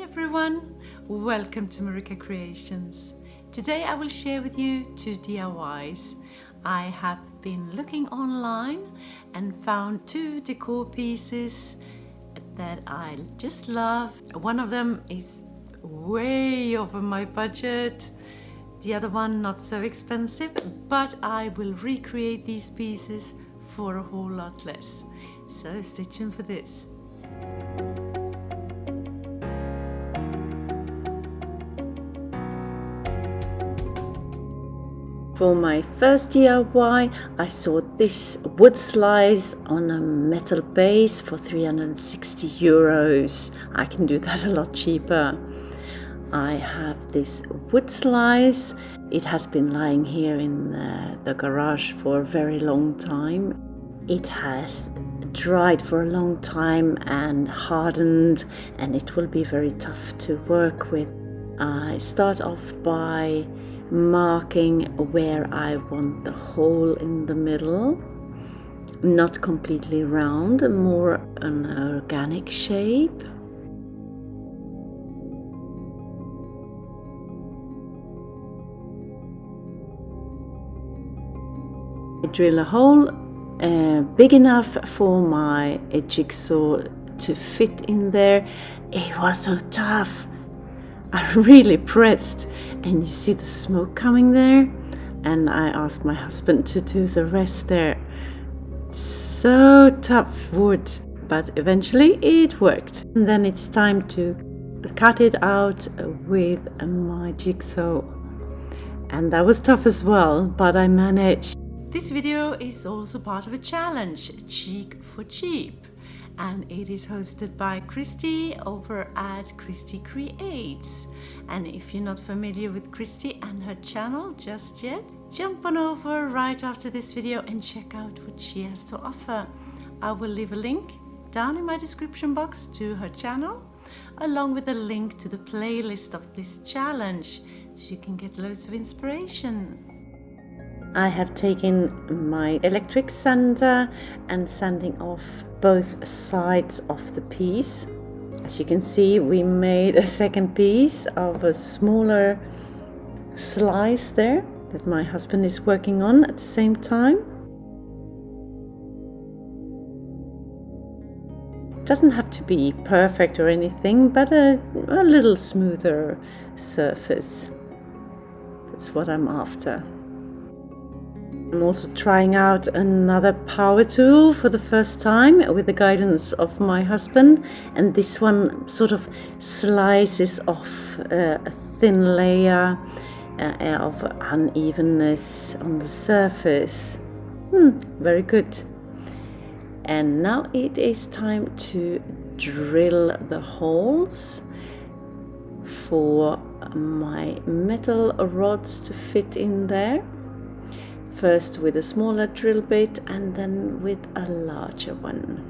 everyone, welcome to MarikaCreations. Today I will share with you 2 DIYs. I have been looking online and found 2 decor pieces that I just love. One of them is way over my budget, the other one not so expensive, but I will recreate these pieces for a whole lot less. So stay tuned for this. For my first DIY, I saw this wood slice on a metal base for 360 euros. I can do that a lot cheaper. I have this wood slice. It has been lying here in the garage for a very long time. It has dried for a long time and hardened, and it will be very tough to work with. I start off by marking where I want the hole in the middle, not completely round, more an organic shape. I drill a hole big enough for my jigsaw to fit in there. It was so tough. I really pressed, and you see the smoke coming there, and I asked my husband to do the rest there. So tough wood, but eventually it worked. And then it's time to cut it out with my jigsaw, and that was tough as well, but I managed. This video is also part of a challenge, CHIC for Cheap, and it is hosted by Christi over at Christi Creates. And if you're not familiar with Christi and her channel just yet, jump on over right after this video and check out what she has to offer. I will leave a link down in my description box to her channel, along with a link to the playlist of this challenge, so you can get loads of inspiration. I have taken my electric sander and sanding off both sides of the piece. As you can see, we made a second piece of a smaller slice there that my husband is working on at the same time. It doesn't have to be perfect or anything, but a little smoother surface. That's what I'm after. I'm also trying out another power tool for the first time with the guidance of my husband, and this one sort of slices off a thin layer of unevenness on the surface. Very good. And now it is time to drill the holes for my metal rods to fit in there. First with a smaller drill bit and then with a larger one.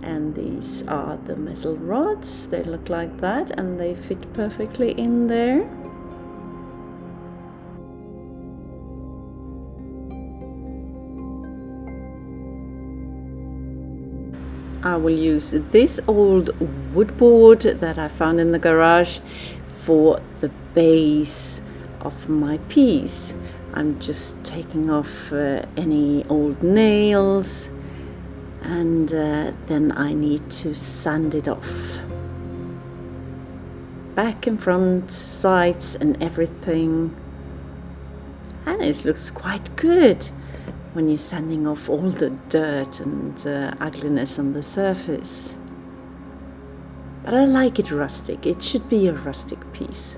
And these are the metal rods. They look like that and they fit perfectly in there. I will use this old wood board that I found in the garage for the base of my piece. I'm just taking off any old nails, and then I need to sand it off. Back and front, sides and everything. And it looks quite good when you're sanding off all the dirt and ugliness on the surface. But I like it rustic. It should be a rustic piece.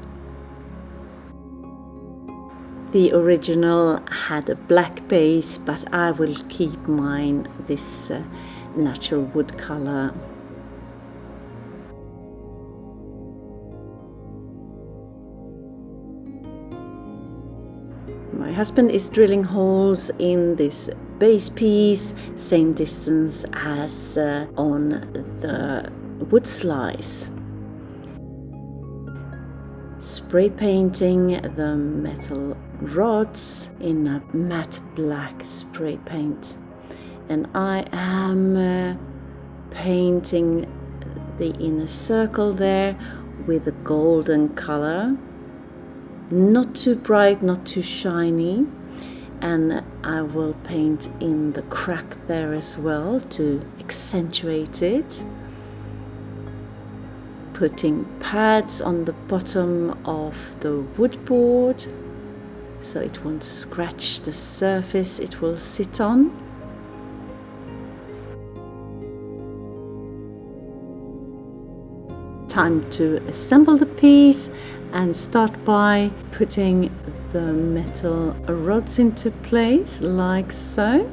The original had a black base, but I will keep mine this natural wood color. My husband is drilling holes in this base piece, same distance as on the wood slice. Spray painting the metal rods in a matte black spray paint, and I am painting the inner circle there with a golden color, not too bright, not too shiny, and I will paint in the crack there as well to accentuate it, putting pads on the bottom of the wood board so it won't scratch the surface it will sit on. Time to assemble the piece and start by putting the metal rods into place like so,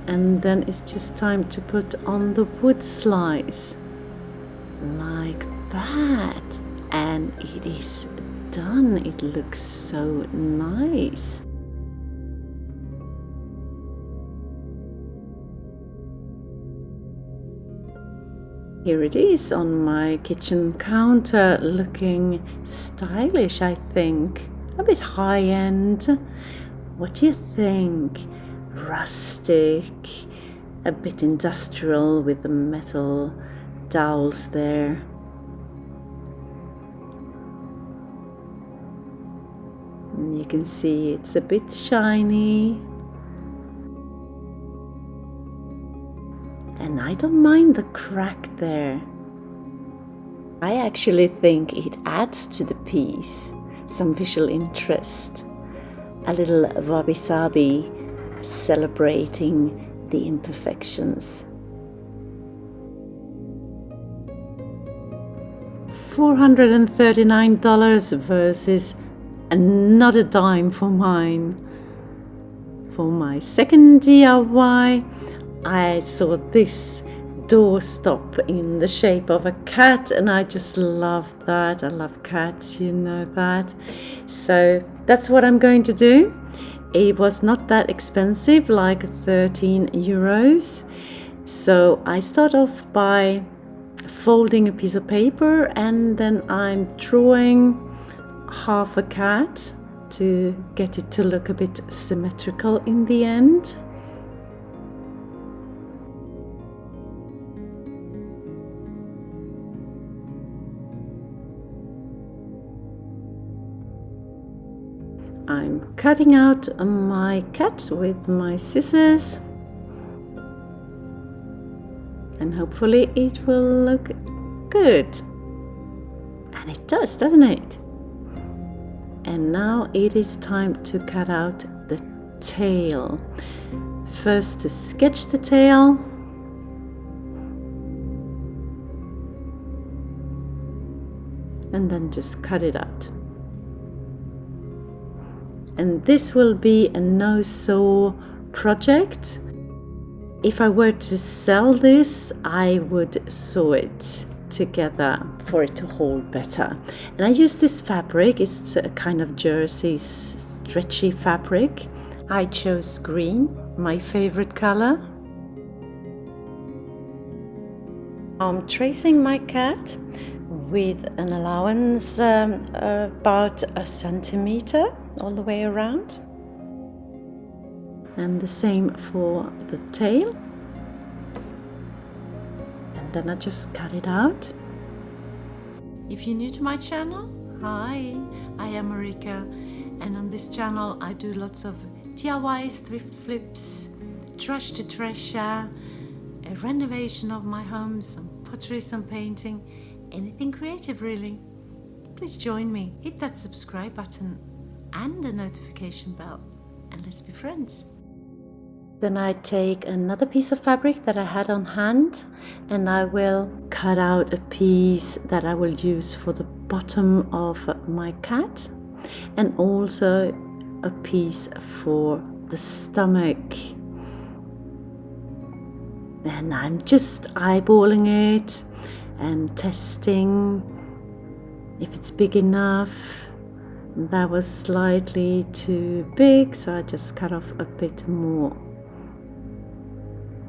and then it's just time to put on the wood slice like that, and it is done. It looks so nice. Here it is on my kitchen counter, looking stylish, I think. A bit high-end. What do you think? Rustic, a bit industrial with the metal dowels there. And you can see it's a bit shiny. And I don't mind the crack there. I actually think it adds to the piece some visual interest. A little wabi-sabi celebrating the imperfections. $439 versus another dime for mine. For my second DIY, I saw this doorstop in the shape of a cat, and I just love that. I love cats, you know that. So that's what I'm going to do. It was not that expensive, like 13 euros. So I start off by folding a piece of paper, and then I'm drawing half a cat to get it to look a bit symmetrical in the end. I'm cutting out my cat with my scissors, and hopefully it will look good. And it does, doesn't it? And now it is time to cut out the tail. First to sketch the tail, and then just cut it out. And this will be a no-sew project. If I were to sell this, I would sew it together for it to hold better. And I use this fabric. It's a kind of jersey stretchy fabric. I chose green, my favorite color. I'm tracing my cat with an allowance about a centimeter all the way around, and the same for the tail, and then I just cut it out. If you're new to my channel, hi, I am Marika, and on this channel I do lots of DIYs, thrift flips, trash to treasure, a renovation of my home, some pottery, some painting, anything creative really. Please join me, hit that subscribe button and the notification bell, and let's be friends. Then I take another piece of fabric that I had on hand, and I will cut out a piece that I will use for the bottom of my cat, and also a piece for the stomach. And I'm just eyeballing it and testing if it's big enough. That was slightly too big, so I just cut off a bit more.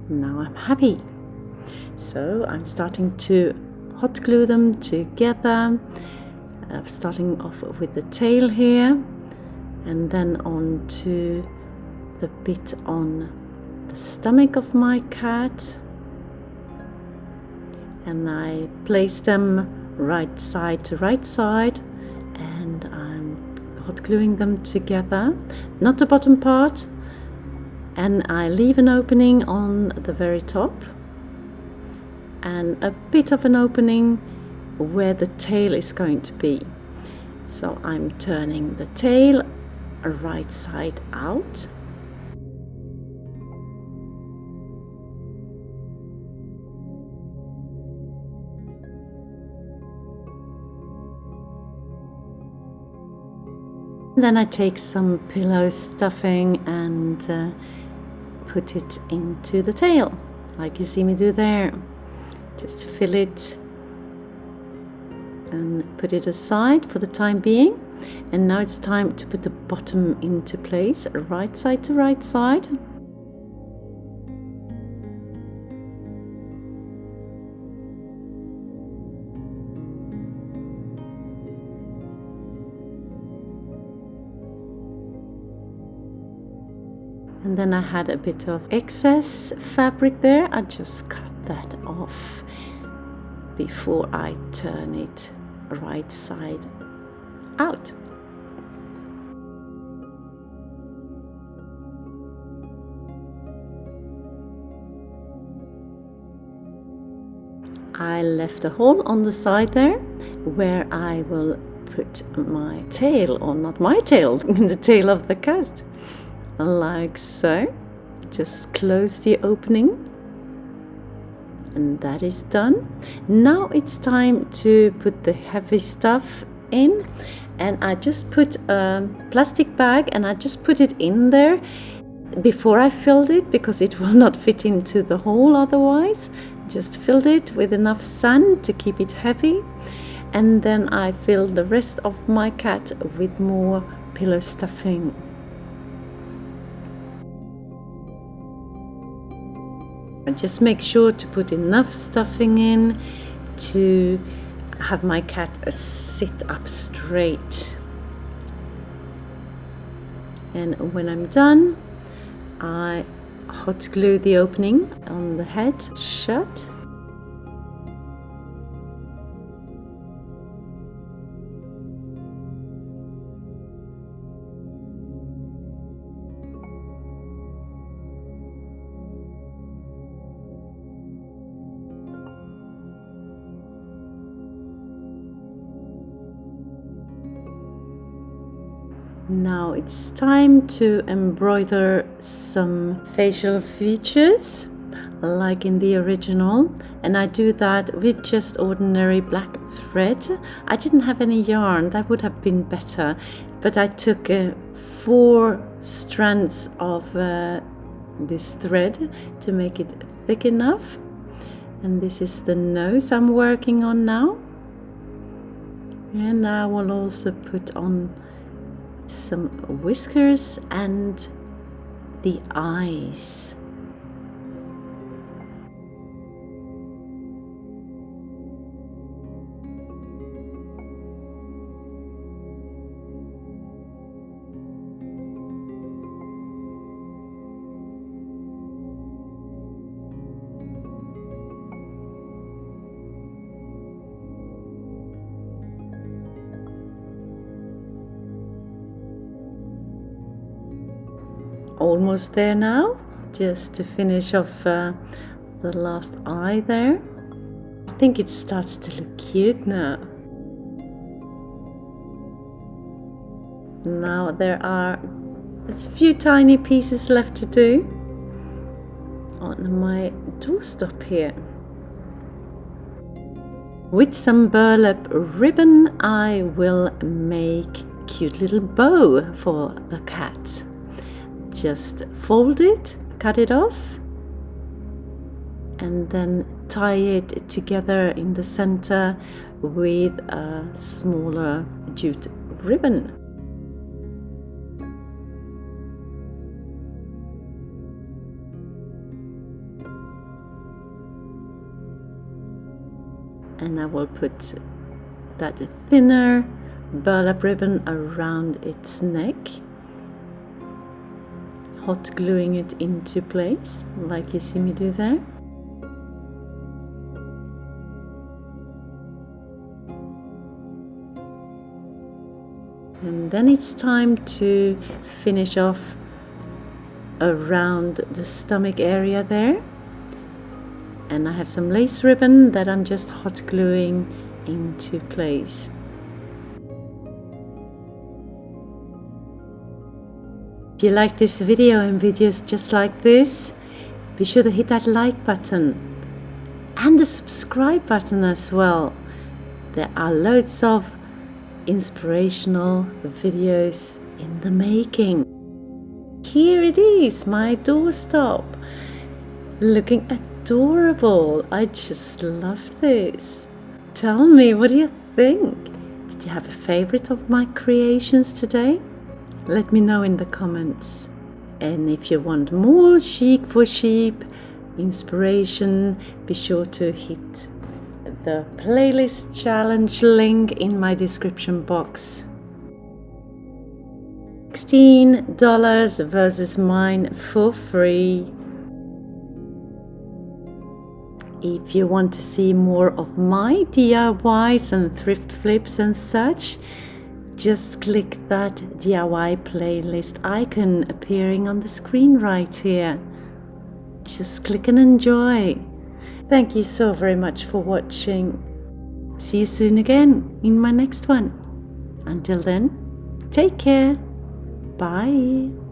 Now I'm happy. So I'm starting to hot glue them together, starting off with the tail here, and then on to the bit on the stomach of my cat. and I place them right side to right side, and I'm hot gluing them together, not the bottom part, and I leave an opening on the very top and a bit of an opening where the tail is going to be. So I'm turning the tail right side out. Then I take some pillow stuffing and put it into the tail, like you see me do there. Just fill it and put it aside for the time being. And now it's time to put the bottom into place, right side to right side. And then I had a bit of excess fabric there. I just cut that off before I turn it right side out. I left a hole on the side there where I will put my tail, or not my tail, the tail of the cat, like so. Just close the opening. And that is done. Now it's time to put the heavy stuff in, and I just put a plastic bag and I just put it in there before I filled it, because it will not fit into the hole otherwise. Just filled it with enough sand to keep it heavy, and then I filled the rest of my cat with more pillow stuffing. Just make sure to put enough stuffing in to have my cat sit up straight. And when I'm done, I hot glue the opening on the head shut. Now it's time to embroider some facial features like in the original, and I do that with just ordinary black thread. I didn't have any yarn, that would have been better, but I took 4 strands of this thread to make it thick enough, and this is the nose I'm working on now. And I will also put on some whiskers and the eyes. Almost there now, just to finish off the last eye there. I think it starts to look cute now. Now there are a few tiny pieces left to do on my doorstop here. With some burlap ribbon, I will make a cute little bow for the cat. Just fold it, cut it off, and then tie it together in the center with a smaller jute ribbon. And I will put that thinner burlap ribbon around its neck, hot gluing it into place like you see me do there. And then it's time to finish off around the stomach area there. And I have some lace ribbon that I'm just hot gluing into place. If you like this video and videos just like this, be sure to hit that like button and the subscribe button as well. There are loads of inspirational videos in the making. Here it is, my doorstop, looking adorable. I just love this. Tell me, what do you think? Did you have a favorite of my creations today? Let me know in the comments. And if you want more Chic for Cheap inspiration, be sure to hit the playlist challenge link in my description box. $16 versus mine for free. If you want to see more of my DIYs and thrift flips and such, just click that DIY playlist icon appearing on the screen right here. Just click and enjoy. Thank you so very much for watching. See you soon again in my next one. Until then, take care. Bye.